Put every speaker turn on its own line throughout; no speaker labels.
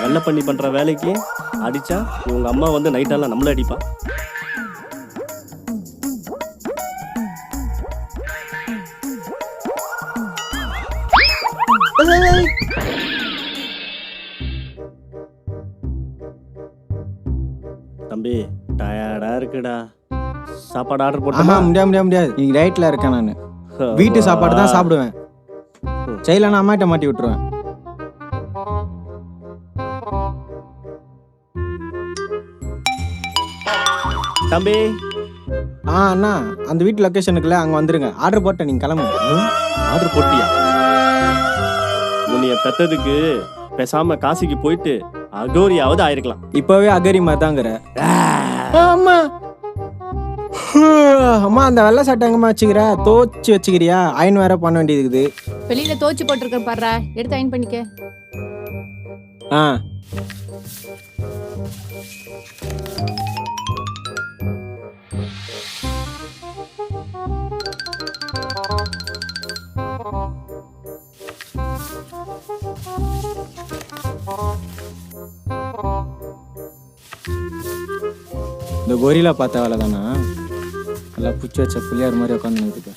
நல்ல பண்ணி பண்ற வேலைக்கு அடிச்சா உங்க அம்மா வந்து நைட்டெல்லாம் நம்மள அடிப்பா. தம்பி டயர்டா இருக்குடா, சாப்பாடு ஆர்டர் போட்டோமா?
முடியாது. நீங்க டயட்ல இருக்கேன் நான். வீட்டு சாப்பாடு தான் சாப்பிடுவேன். செய்யலன்னா அம்மாட்ட மாட்டி விட்டுருவேன்.
தம்பி
அண்ணா அந்த வீட்டு லொகேஷனுக்குள்ள அங்க வந்துருங்க. ஆர்டர் போட்டேன், நீங்க கிளம்புங்க.
ஆர்டர் போட்டியா? உன்னைய பெத்ததுக்கு பேசாம காசிக்கு போயிட்டு அகோரியாவது ஆயிருக்கலாம்.
இப்பவே அகரி மாதிரி தாங்கிற. அம்மா அம்மா அந்த வெள்ளை சட்டை எங்கம்மா வச்சுக்கிற? தோச்சு வச்சுக்கிறியா? அயன் வேற பண்ண வேண்டியது இருக்குது.
வெளியில தோச்சு போட்டிருக்க பாரு, எடுத்து அயன் பண்ணிக்க.
ஆ இந்த கொரிலா பார்த்த வேலை தானா? நல்லா புச்சு வச்ச புள்ளியார் மாதிரி உட்காந்து நிறுத்திக்க.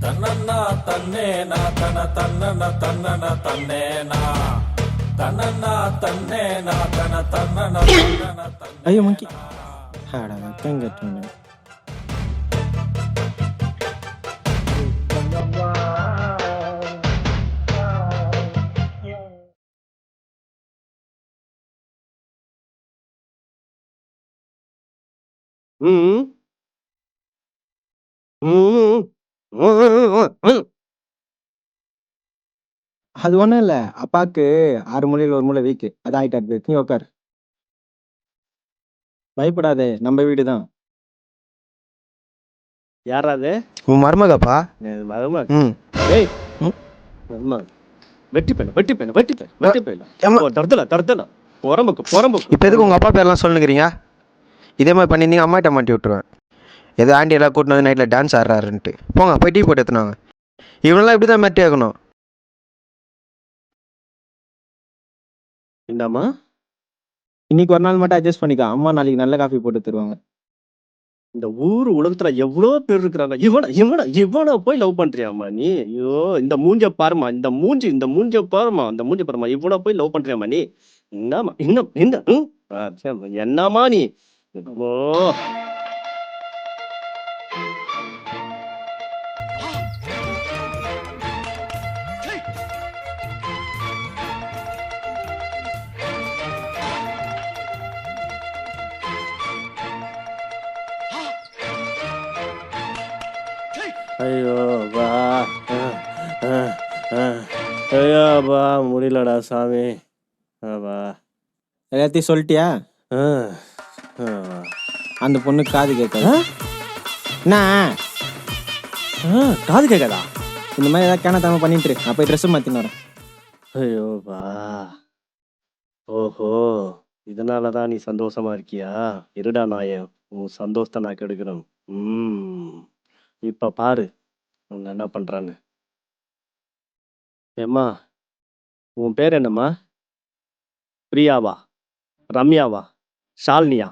தன்னன்னா தன்னேனா தன தன்னன தன்னன தன்னேனா தன்னன்னா தன்னேனா தன தன்னன தன்னன தன்னேனா.
ஐயோ மங்கி ஆடா வெக்கம் கட்டுங்க.
ம் ம்
அது ஒண்ணும் இல்ல, அப்பாக்கு 6 மூலையில ஒரு மூளை வீக்கு. அது ஆயிட்டாரு. நீ உட்காரு. பயப்படாதே, நம்ம வீடு தான்.
யாராது?
உன் மருமகப்பா.
ஏய் வெட்டி பேன வெட்டி பேன வெட்டி பேன வெட்டி பேன தர்தல தர்தல பொறம்புக்கு
இப்போ எதுக்கு உங்க அப்பா பேர்லாம் சொல்லுங்கிறீங்க? இதே மாதிரி பண்ணியிருந்தீங்க அம்மாட்ட மாட்டி விட்டுருவேன். ஏதோ ஆண்டி எல்லாம் கூட்டினு வந்து நைட்டில் டான்ஸ் ஆடுறாருன்ட்டு. போங்க போய் டீ போட்டு எடுத்துனாங்க. இவனெல்லாம் இப்படி தான் மெட்டி ஆகணும்.
இந்தாமா
இன்னைக்கு ஒரு நாள் மட்டும் அட்ஜஸ்ட் பண்ணிக்கோ. அம்மா நாளைக்கு நல்ல காஃபி போட்டு தருவாங்க.
இந்த ஊர் உலகத்துல எவ்வளவு பேர் இருக்கிறாங்க. இவனை போய் லவ் பண்றியாமா நீ? ஐயோ இந்த மூஞ்ச பாருமா, இந்த மூஞ்ச பாருமா, இவனை போய் லவ் பண்றியாமா நீ? என்னமா இன்னும் இந்த என்னமா நீ? ஓ ஐயோ பா ஐயோ பா முடியலடா சாமி. பா
எல்லாத்தையும் சொல்லிட்டியா? அந்த பொண்ணு காது கேட்காது. என்ன
காது கேட்காதா?
இந்த மாதிரி ஏதாவது கேனத்தாம பண்ணிட்டு நான் போய் ட்ரெஸ் மாத்தின்னு வரேன்.
ஐயோ பா ஓஹோ இதனாலதான் நீ சந்தோஷமா இருக்கியா? இருடா நாயன், உன் சந்தோஷத்தை நான் கெடுக்கிறேன். இப்ப பாரு அவங்க என்ன பண்றான்னு. ஏம்மா உன் பேர் என்னம்மா? பிரியாவா, ரம்யாவா, ஷாலினியா?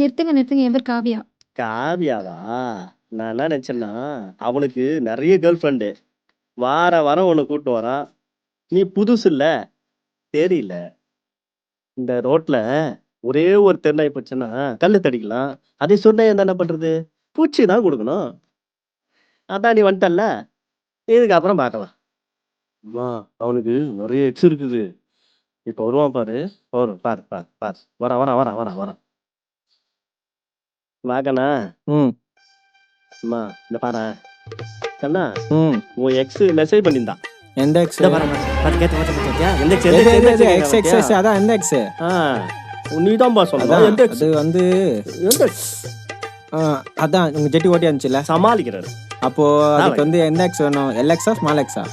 நிறுத்துங்க நிறுத்துங்க, என் பேர் காவியா.
காவியாவா? நான் என்ன நினைச்சேன்னா அவனுக்கு நிறைய கேர்ள் ஃப்ரெண்டு வாரம் உன்னை கூட்டு வரான். நீ புதுசு இல்ல தெரியல. இந்த ரோட்ல ஒரே ஒரு தெருநாய் போச்சுன்னா கல்லு தடிக்கலாம். அதே சொன்ன என்ன பண்றது? பூச்சி தான் கொடுக்கணும். அதான் நீ வந்துட்டல்ல, இதுக்கு அப்புறம் பார்க்கலாம். அம்மா அவனுக்கு நிறைய எக்ஸ் இருக்குது. இப்ப வருவான் பாரு. வரும் பாரு பாரு பாரு. வரான் வாக்கண்ணா. அம்மா இந்த பாரு கண்ணா, உன் எக்ஸ் மெசேஜ் பண்ணியிருந்தான்.
எந்த எக்ஸ்
இந்த பாரு, பாரு, கேட்ட, கேட்ட. எந்த X,
எக்ஸ் எக்ஸ் எக்ஸ் அதான் எந்த எக்ஸ்
நீதான்பா சொல்லணும்.
அதான்
எந்த X?
அது வந்து
எந்த X?
அதான் உங்க ஜெட்டி ஓட்டி இருந்துச்சுல
சமாளிக்கிறாரு,
அப்போ அதுக்கு வந்து எந்த எக்ஸ் வேணும் எல்எக்ஸா ஸ்மால் எக்ஸா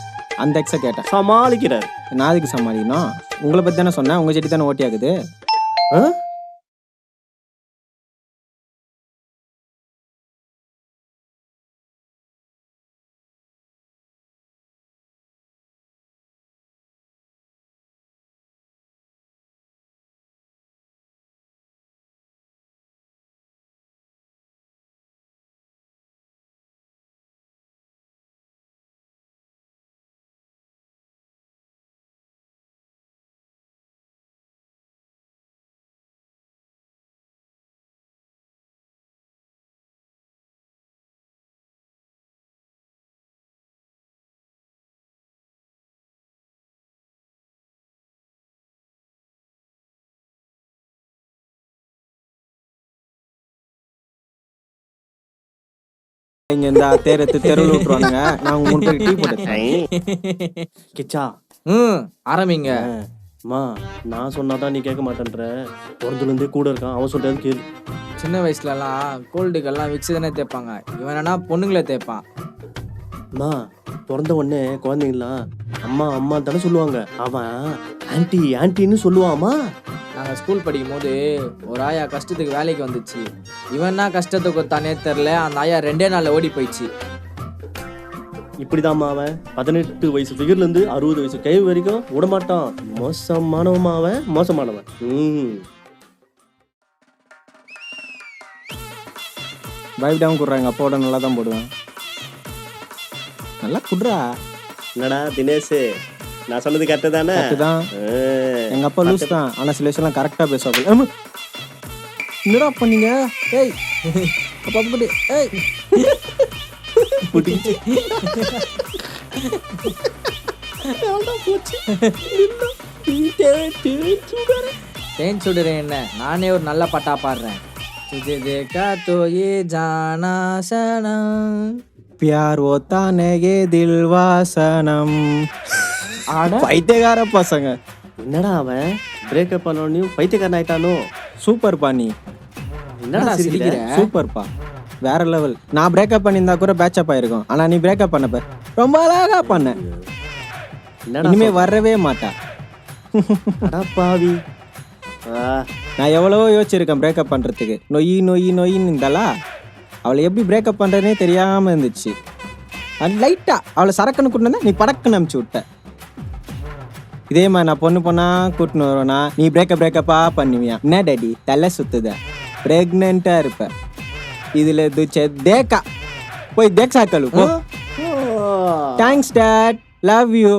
அந்த எக்ஸை கேட்டேன்
சமாளிக்கிறாரு.
நான் அதுக்கு சமாளிக்கணும் உங்களை பத்தி தானே சொன்னேன் உங்க ஜெட்டி தானே ஓட்டி ஆகுது
ஆ?
இங்க இந்த தெருவில் விட்டுருவானுங்க நான் 3 பேருக்கு டீ போட்டேன்
ஐ. கிச்சா,
ஆரம்பிங்க.
அம்மா நான் சொன்னாதான் நீ கேட்க மாட்டேன்ற. பிறந்துலேருந்தே கூட இருக்கான், அவன் சொல்றது கேளு.
சின்ன வயசுலலாம் கோல்டுக்கெல்லாம் விக்ஸ் தானே தேய்ப்பாங்க. இவன் என்ன பொண்ணுங்களை தேய்ப்பான்.
அம்மா பிறந்த உடனே குழந்தைங்களாம் அம்மா அம்மா தானே சொல்லுவாங்க, அவன் ஆன்டி ஆன்டின்னு சொல்லுவாமா.
நாங்கள் ஸ்கூல் படிக்கும் போது ஒரு ஆயா கஷ்டத்துக்கு வேலைக்கு வந்துச்சு. இவன்னா கஷ்டத்தை கொத்தானே தெரில, அந்த ஆயா 2 நாள்ல ஓடி போயிடுச்சு.
இப்படிதாம்மா அவன் 18 வயசு ஃபிகர்ல இருந்து 60 வயசு கை வரைக்கும் விடமாட்டான். மோசமானவன் அவன், மோசமானவன்.
பயப்படாம குடுறாங்க அப்பாவோட நல்லா தான் போடுவேன் நல்லா குடுறா
என்னடா தினேஷ், நான் சொன்னது கரெக்டு தானே?
தான் எங்க அப்பா லூஸ் தான் ஆனா சில விஷயம்லாம் கரெக்டா பேசுவாங்க என்னடா பண்ணீங்க ஏய் அப்பா அப்படி ஏய்
தேன் சுடுறேன் என்ன, நானே ஒரு நல்ல பாட்டா பாடுறேன். तुझे देखा तो ये जाना सनम
பியார் ஓத்தானே ஏ தில் வாசனம் பைத்தியக்கார பசங்க.
என்னடா அவன் பிரேக்கப் பண்ணோடனையும் பைத்தியக்காரன் ஆயிட்டானோ?
சூப்பர் பா நீ
என்னடா சிரிக்கிற?
சூப்பர் பா வேற லெவல். நான் பிரேக்கப் பண்ணியிருந்தா கூட பேட்சப் ஆயிருக்கும் ஆனா நீ பிரேக்கப் பண்ணப்ப ரொம்ப அழகா பண்ண. இனிமே வரவே மாட்டா.
பாவி,
நான் எவ்வளவோ யோசிச்சிருக்கேன் பிரேக்கப் பண்றதுக்கு. நொய் நொய் நொயின்னு இருந்தாலா அவளை எப்படி பிரேக்கப் பண்றதுனே தெரியாம இருந்துச்சு. அது லைட்டா அவளை சரக்குன்னு கூட்டினா நீ படக்குன்னு அனுப்பிச்சு விட்ட. இதே மாதிரி நான் பொண்ணா கூட்டின்னு வருவேனா நீ பிரேக்கப்பா பண்ணுவியா? என்ன டேடி தலை சுத்துத, பிரெக்னெண்டா இருப்ப. இதுல தேக்கா போய் தேக்ஸா கழு போ. Thanks dot, love you.